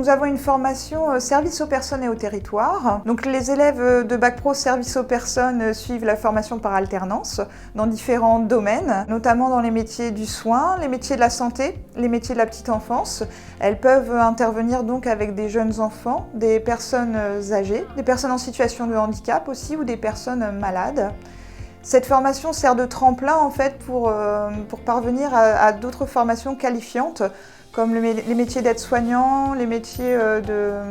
Nous avons une formation service aux personnes et au territoire. Donc les élèves de Bac Pro service aux personnes suivent la formation par alternance dans différents domaines, notamment dans les métiers du soin, les métiers de la santé, les métiers de la petite enfance. Elles peuvent intervenir donc avec des jeunes enfants, des personnes âgées, des personnes en situation de handicap aussi ou des personnes malades. Cette formation sert de tremplin en fait pour parvenir à d'autres formations qualifiantes comme les métiers d'aide-soignant, les métiers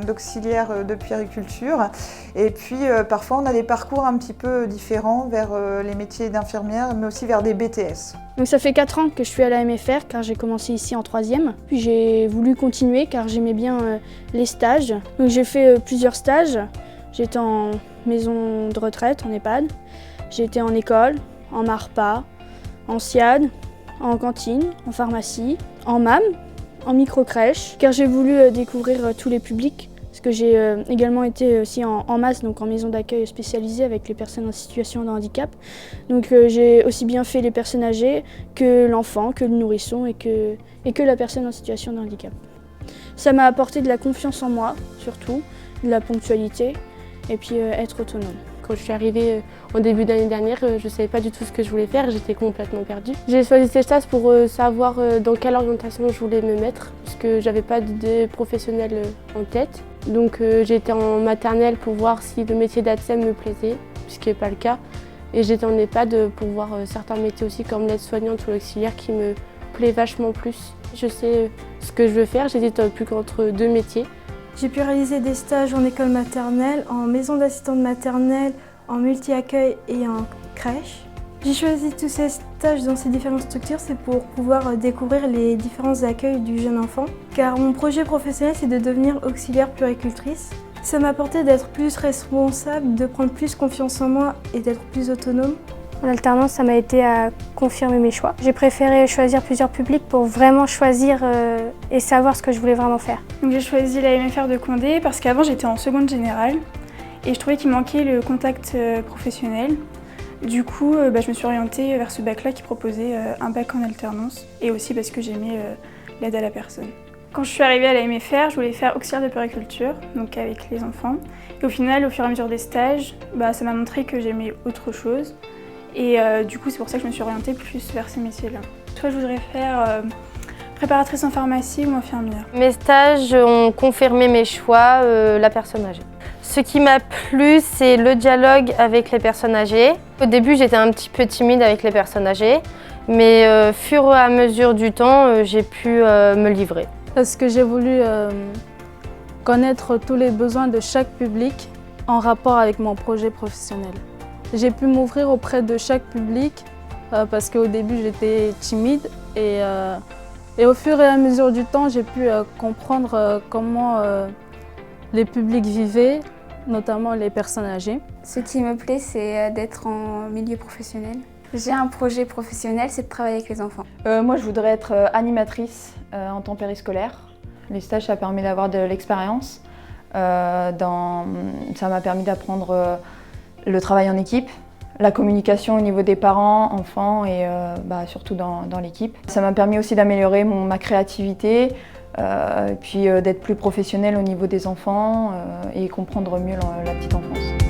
d'auxiliaire de puériculture. Et puis parfois on a des parcours un petit peu différents vers les métiers d'infirmière, mais aussi vers des BTS. Donc ça fait 4 ans que je suis à la MFR car j'ai commencé ici en 3e. Puis j'ai voulu continuer car j'aimais bien les stages. Donc j'ai fait plusieurs stages. J'étais en maison de retraite, en EHPAD. J'ai été en école, en MARPA, en SIAD, en cantine, en pharmacie, en MAM, en micro-crèche, car j'ai voulu découvrir tous les publics, parce que j'ai également été aussi en MAS, donc en maison d'accueil spécialisée avec les personnes en situation de handicap. Donc j'ai aussi bien fait les personnes âgées que l'enfant, que le nourrisson et que la personne en situation de handicap. Ça m'a apporté de la confiance en moi, surtout, de la ponctualité, et puis être autonome. Quand je suis arrivée en début d'année dernière, je ne savais pas du tout ce que je voulais faire, j'étais complètement perdue. J'ai choisi ces stages pour savoir dans quelle orientation je voulais me mettre, parce que je n'avais pas d'idée professionnelle en tête. Donc j'ai été en maternelle pour voir si le métier d'ATSEM me plaisait, ce qui n'est pas le cas. Et j'étais en EHPAD pour voir certains métiers aussi comme l'aide-soignante ou l'auxiliaire qui me plaît vachement plus. Je sais ce que je veux faire, j'hésite plus qu'entre 2 métiers. J'ai pu réaliser des stages en école maternelle, en maison d'assistante maternelle, en multi-accueil et en crèche. J'ai choisi tous ces stages dans ces différentes structures, c'est pour pouvoir découvrir les différents accueils du jeune enfant. Car mon projet professionnel, c'est de devenir auxiliaire puéricultrice. Ça m'a apporté d'être plus responsable, de prendre plus confiance en moi et d'être plus autonome. En alternance, ça m'a été à confirmer mes choix. J'ai préféré choisir plusieurs publics pour vraiment choisir et savoir ce que je voulais vraiment faire. Donc j'ai choisi la MFR de Condé parce qu'avant j'étais en seconde générale et je trouvais qu'il manquait le contact professionnel. Du coup, je me suis orientée vers ce bac-là qui proposait un bac en alternance et aussi parce que j'aimais l'aide à la personne. Quand je suis arrivée à la MFR, je voulais faire auxiliaire de puériculture, donc avec les enfants. Et au final, au fur et à mesure des stages, ça m'a montré que j'aimais autre chose. Et du coup, c'est pour ça que je me suis orientée plus vers ces métiers-là. Soit je voudrais faire préparatrice en pharmacie ou infirmière. Mes stages ont confirmé mes choix, la personne âgée. Ce qui m'a plu, c'est le dialogue avec les personnes âgées. Au début, j'étais un petit peu timide avec les personnes âgées, mais fur et à mesure du temps, j'ai pu me livrer. Parce que j'ai voulu connaître tous les besoins de chaque public en rapport avec mon projet professionnel. J'ai pu m'ouvrir auprès de chaque public parce qu'au début j'étais timide et au fur et à mesure du temps j'ai pu comprendre comment les publics vivaient, notamment les personnes âgées. Ce qui me plaît, c'est d'être en milieu professionnel. J'ai un projet professionnel, c'est de travailler avec les enfants. Moi je voudrais être animatrice en temps périscolaire. Les stages ça permet d'avoir de l'expérience. Ça m'a permis d'apprendre le travail en équipe, la communication au niveau des parents, enfants et surtout dans l'équipe. Ça m'a permis aussi d'améliorer ma créativité, puis d'être plus professionnelle au niveau des enfants et comprendre mieux la petite enfance.